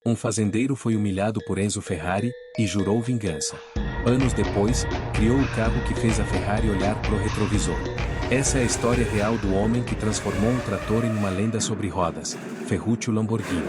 Um fazendeiro foi humilhado por Enzo Ferrari, e jurou vingança. Anos depois, criou o carro que fez a Ferrari olhar pro retrovisor. Essa é a história real do homem que transformou um trator em uma lenda sobre rodas, Ferruccio Lamborghini.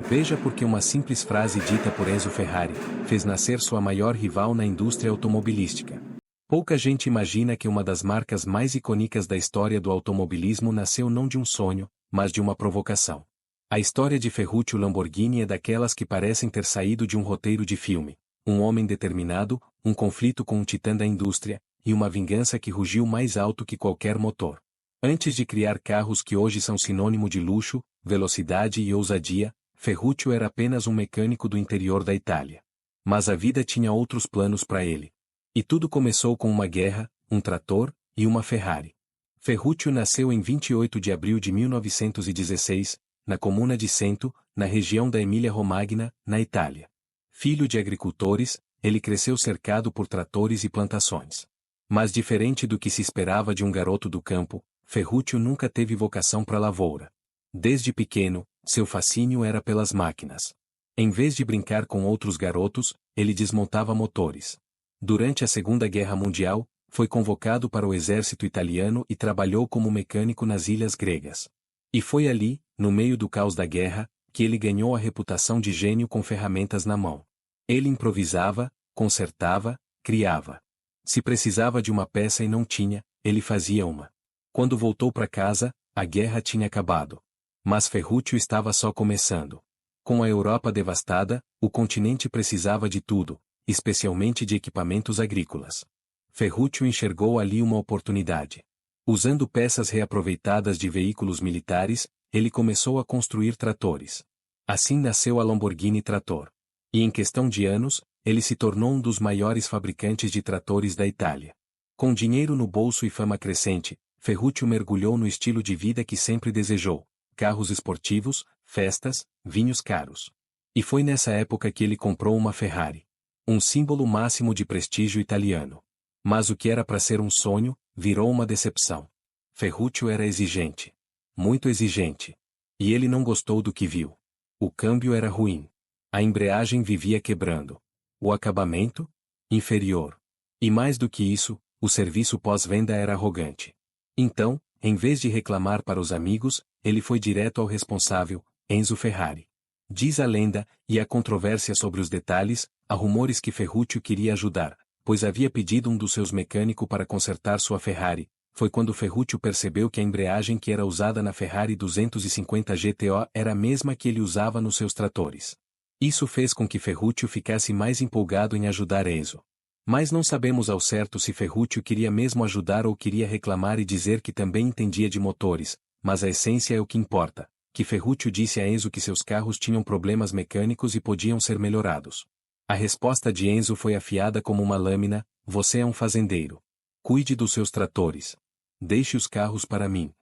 Veja porque uma simples frase dita por Enzo Ferrari fez nascer sua maior rival na indústria automobilística. Pouca gente imagina que uma das marcas mais icônicas da história do automobilismo nasceu não de um sonho, mas de uma provocação. A história de Ferruccio Lamborghini é daquelas que parecem ter saído de um roteiro de filme. Um homem determinado, um conflito com um titã da indústria, e uma vingança que rugiu mais alto que qualquer motor. Antes de criar carros que hoje são sinônimo de luxo, velocidade e ousadia, Ferruccio era apenas um mecânico do interior da Itália. Mas a vida tinha outros planos para ele. E tudo começou com uma guerra, um trator, e uma Ferrari. Ferruccio nasceu em 28 de abril de 1916, na comuna de Cento, na região da Emília-Romagna, na Itália. Filho de agricultores, ele cresceu cercado por tratores e plantações. Mas diferente do que se esperava de um garoto do campo, Ferruccio nunca teve vocação para a lavoura. Desde pequeno, seu fascínio era pelas máquinas. Em vez de brincar com outros garotos, ele desmontava motores. Durante a Segunda Guerra Mundial, foi convocado para o exército italiano e trabalhou como mecânico nas ilhas gregas. E foi ali, no meio do caos da guerra, que ele ganhou a reputação de gênio com ferramentas na mão. Ele improvisava, consertava, criava. Se precisava de uma peça e não tinha, ele fazia uma. Quando voltou para casa, a guerra tinha acabado. Mas Ferruccio estava só começando. Com a Europa devastada, o continente precisava de tudo, especialmente de equipamentos agrícolas. Ferruccio enxergou ali uma oportunidade. Usando peças reaproveitadas de veículos militares, ele começou a construir tratores. Assim nasceu a Lamborghini Trator. E em questão de anos, ele se tornou um dos maiores fabricantes de tratores da Itália. Com dinheiro no bolso e fama crescente, Ferruccio mergulhou no estilo de vida que sempre desejou: carros esportivos, festas, vinhos caros. E foi nessa época que ele comprou uma Ferrari. Um símbolo máximo de prestígio italiano. Mas o que era para ser um sonho, virou uma decepção. Ferruccio era exigente. Muito exigente. E ele não gostou do que viu. O câmbio era ruim. A embreagem vivia quebrando. O acabamento? Inferior. E mais do que isso, o serviço pós-venda era arrogante. Então, em vez de reclamar para os amigos, ele foi direto ao responsável, Enzo Ferrari. Diz a lenda, e a controvérsia sobre os detalhes, há rumores que Ferruccio queria ajudar, pois havia pedido um dos seus mecânicos para consertar sua Ferrari. Foi quando Ferruccio percebeu que a embreagem que era usada na Ferrari 250 GTO era a mesma que ele usava nos seus tratores. Isso fez com que Ferruccio ficasse mais empolgado em ajudar Enzo. Mas não sabemos ao certo se Ferruccio queria mesmo ajudar ou queria reclamar e dizer que também entendia de motores, mas a essência é o que importa, que Ferruccio disse a Enzo que seus carros tinham problemas mecânicos e podiam ser melhorados. A resposta de Enzo foi afiada como uma lâmina: você é um fazendeiro. Cuide dos seus tratores. Deixe os carros para mim.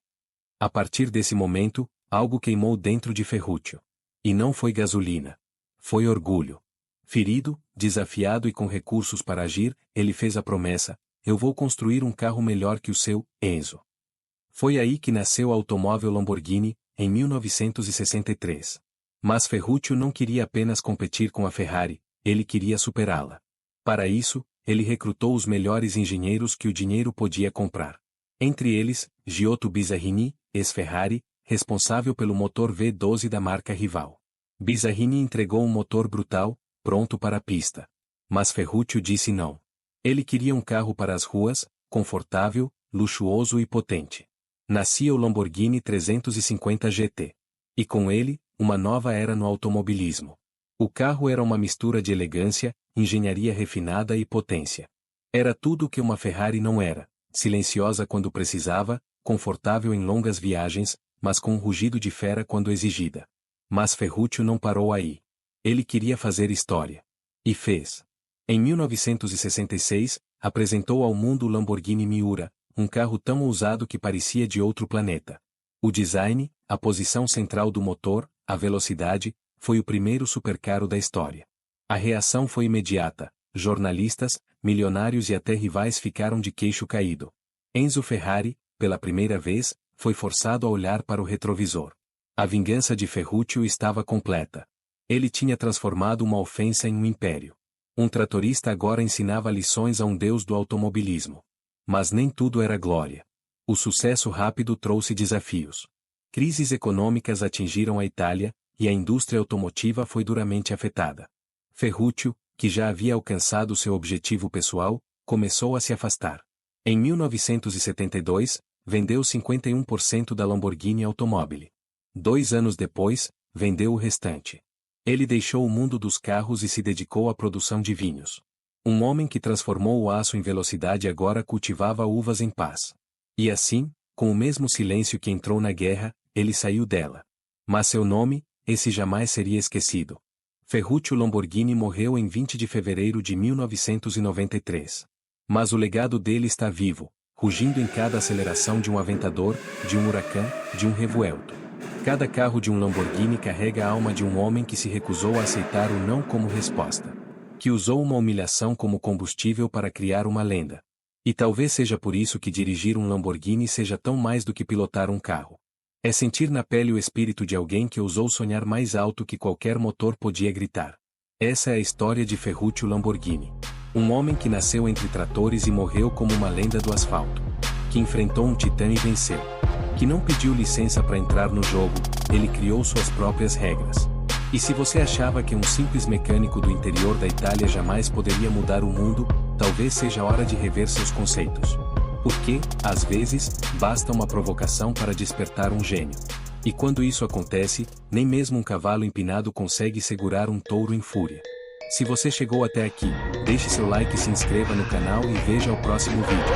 A partir desse momento, algo queimou dentro de Ferruccio. E não foi gasolina. Foi orgulho. Ferido, desafiado e com recursos para agir, ele fez a promessa: eu vou construir um carro melhor que o seu, Enzo. Foi aí que nasceu o automóvel Lamborghini, em 1963. Mas Ferruccio não queria apenas competir com a Ferrari, ele queria superá-la. Para isso, ele recrutou os melhores engenheiros que o dinheiro podia comprar. Entre eles, Giotto Bizarrini, ex-Ferrari, responsável pelo motor V12 da marca rival. Bizarrini entregou um motor brutal, pronto para a pista. Mas Ferruccio disse não. Ele queria um carro para as ruas, confortável, luxuoso e potente. Nascia o Lamborghini 350 GT. E com ele, uma nova era no automobilismo. O carro era uma mistura de elegância, engenharia refinada e potência. Era tudo o que uma Ferrari não era: silenciosa quando precisava, confortável em longas viagens, mas com um rugido de fera quando exigida. Mas Ferruccio não parou aí. Ele queria fazer história. E fez. Em 1966, apresentou ao mundo o Lamborghini Miura, um carro tão ousado que parecia de outro planeta. O design, a posição central do motor, a velocidade, foi o primeiro supercarro da história. A reação foi imediata: jornalistas, milionários e até rivais ficaram de queixo caído. Enzo Ferrari, pela primeira vez, foi forçado a olhar para o retrovisor. A vingança de Ferruccio estava completa. Ele tinha transformado uma ofensa em um império. Um tratorista agora ensinava lições a um deus do automobilismo. Mas nem tudo era glória. O sucesso rápido trouxe desafios. Crises econômicas atingiram a Itália, e a indústria automotiva foi duramente afetada. Ferruccio, que já havia alcançado seu objetivo pessoal, começou a se afastar. Em 1972, vendeu 51% da Lamborghini Automobile. 2 anos depois, vendeu o restante. Ele deixou o mundo dos carros e se dedicou à produção de vinhos. Um homem que transformou o aço em velocidade agora cultivava uvas em paz. E assim, com o mesmo silêncio que entrou na guerra, ele saiu dela. Mas seu nome, esse jamais seria esquecido. Ferruccio Lamborghini morreu em 20 de fevereiro de 1993. Mas o legado dele está vivo, rugindo em cada aceleração de um aventador, de um huracão, de um revuelto. Cada carro de um Lamborghini carrega a alma de um homem que se recusou a aceitar o não como resposta. Que usou uma humilhação como combustível para criar uma lenda. E talvez seja por isso que dirigir um Lamborghini seja tão mais do que pilotar um carro. É sentir na pele o espírito de alguém que ousou sonhar mais alto que qualquer motor podia gritar. Essa é a história de Ferruccio Lamborghini. Um homem que nasceu entre tratores e morreu como uma lenda do asfalto. Que enfrentou um titã e venceu. Que não pediu licença para entrar no jogo, ele criou suas próprias regras. E se você achava que um simples mecânico do interior da Itália jamais poderia mudar o mundo, talvez seja a hora de rever seus conceitos. Porque, às vezes, basta uma provocação para despertar um gênio. E quando isso acontece, nem mesmo um cavalo empinado consegue segurar um touro em fúria. Se você chegou até aqui, deixe seu like e se inscreva no canal e veja o próximo vídeo.